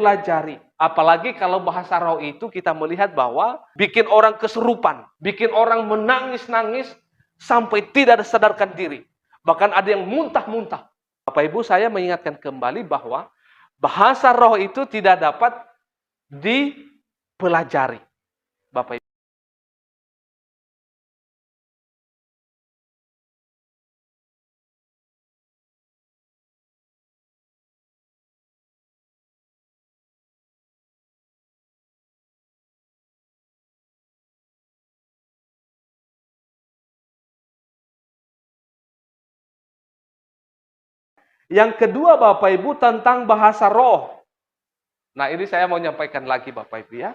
dipelajari. Apalagi kalau bahasa roh itu kita melihat bahwa bikin orang kesurupan, bikin orang menangis-nangis sampai tidak sadarkan diri. Bahkan ada yang muntah-muntah. Bapak Ibu, saya mengingatkan kembali bahwa bahasa roh itu tidak dapat dipelajari. Bapak Ibu. Yang kedua Bapak Ibu tentang bahasa roh. Nah ini saya mau nyampaikan lagi Bapak Ibu ya.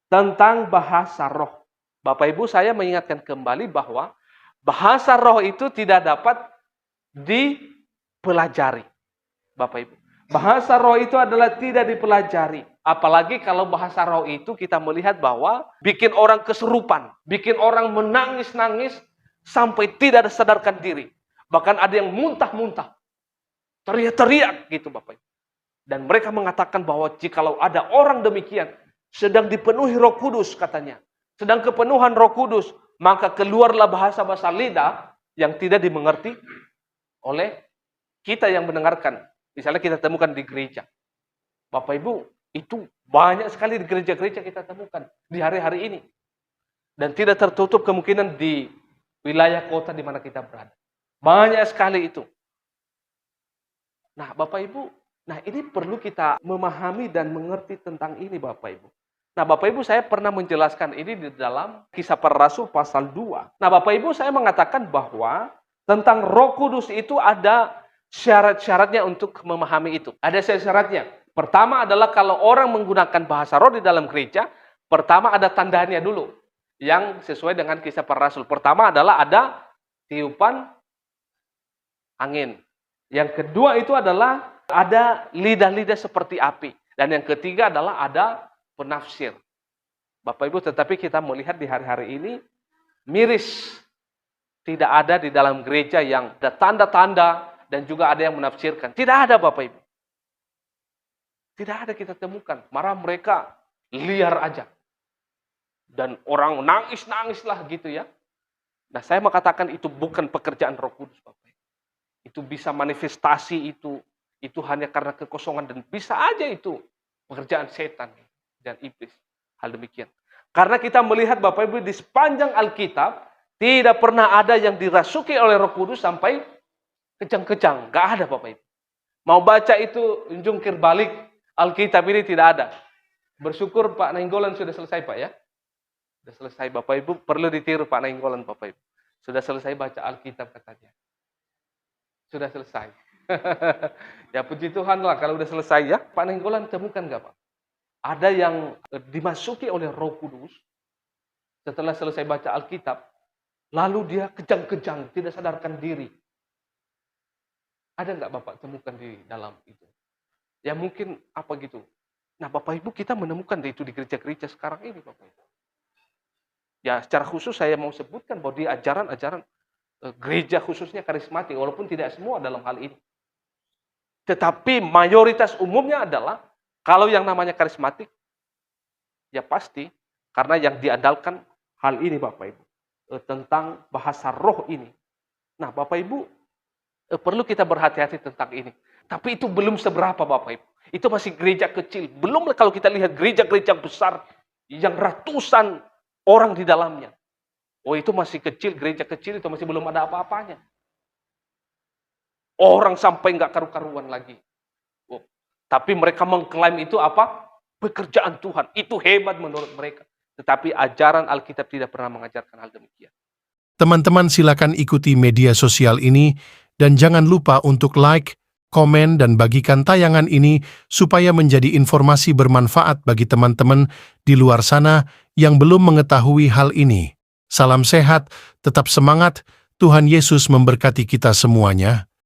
Tentang bahasa roh. Bapak Ibu saya mengingatkan kembali bahwa bahasa roh itu tidak dapat dipelajari. Bapak Ibu. Bahasa roh itu adalah tidak dipelajari. Apalagi kalau bahasa roh itu kita melihat bahwa bikin orang kesurupan. Bikin orang menangis-nangis sampai tidak sadarkan diri. Bahkan ada yang muntah-muntah. Teriak-teriak gitu Bapak Ibu. Dan mereka mengatakan bahwa jikalau ada orang demikian sedang dipenuhi Roh Kudus katanya. Sedang kepenuhan Roh Kudus, maka keluarlah bahasa-bahasa lidah yang tidak dimengerti oleh kita yang mendengarkan. Misalnya kita temukan di gereja. Bapak Ibu, itu banyak sekali di gereja-gereja kita temukan di hari-hari ini. Dan tidak tertutup kemungkinan di wilayah kota di mana kita berada. Banyak sekali itu. Nah, Bapak Ibu, ini perlu kita memahami dan mengerti tentang ini, Bapak Ibu. Nah, Bapak Ibu, saya pernah menjelaskan ini di dalam Kisah Para Rasul pasal 2. Nah, Bapak Ibu, saya mengatakan bahwa tentang Roh Kudus itu ada syarat-syaratnya untuk memahami itu. Ada syaratnya. Pertama adalah kalau orang menggunakan bahasa roh di dalam gereja, pertama ada tandanya dulu. Yang sesuai dengan Kisah Para Rasul. Pertama adalah ada tiupan angin. Yang kedua itu adalah ada lidah-lidah seperti api. Dan yang ketiga adalah ada penafsir. Bapak Ibu, tetapi kita melihat di hari-hari ini miris. Tidak ada di dalam gereja yang ada tanda-tanda dan juga ada yang menafsirkan. Tidak ada Bapak Ibu. Tidak ada kita temukan. Malah mereka liar aja. Dan orang nangis-nangis lah gitu ya. Nah saya mengatakan itu bukan pekerjaan Roh Kudus Bapak Ibu. Itu bisa manifestasi itu hanya karena kekosongan dan bisa aja itu pekerjaan setan dan iblis. Hal demikian. Karena kita melihat Bapak Ibu di sepanjang Alkitab tidak pernah ada yang dirasuki oleh Roh Kudus sampai kejang-kejang. Gak ada Bapak Ibu. Mau baca itu jungkir balik Alkitab ini tidak ada. Bersyukur Pak Nainggolan sudah selesai Pak ya. Sudah selesai Bapak Ibu. Perlu ditiru Pak Nainggolan Bapak Ibu. Sudah selesai baca Alkitab katanya. Sudah selesai. Ya puji Tuhan lah kalau udah selesai ya. Pak Nainggolan temukan nggak Pak? Ada yang dimasuki oleh Roh Kudus setelah selesai baca Alkitab, lalu dia kejang-kejang, tidak sadarkan diri. Ada nggak Bapak temukan di dalam itu? Ya mungkin apa gitu. Nah Bapak Ibu kita menemukan itu di gereja-gereja sekarang ini Bapak Ibu. Ya secara khusus saya mau sebutkan bahwa di ajaran-ajaran gereja khususnya karismatik, walaupun tidak semua dalam hal ini. Tetapi mayoritas umumnya adalah, kalau yang namanya karismatik, ya pasti, karena yang diandalkan hal ini Bapak Ibu. Tentang bahasa roh ini. Nah Bapak Ibu, perlu kita berhati-hati tentang ini. Tapi itu belum seberapa Bapak Ibu. Itu masih gereja kecil. Belum kalau kita lihat gereja-gereja besar, yang ratusan orang di dalamnya. Oh itu masih kecil, gereja kecil itu masih belum ada apa-apanya. Orang sampai nggak karu-karuan lagi. Oh, tapi mereka mengklaim itu apa? Pekerjaan Tuhan. Itu hebat menurut mereka. Tetapi ajaran Alkitab tidak pernah mengajarkan hal demikian. Teman-teman silakan ikuti media sosial ini dan jangan lupa untuk like, komen, dan bagikan tayangan ini supaya menjadi informasi bermanfaat bagi teman-teman di luar sana yang belum mengetahui hal ini. Salam sehat, tetap semangat, Tuhan Yesus memberkati kita semuanya.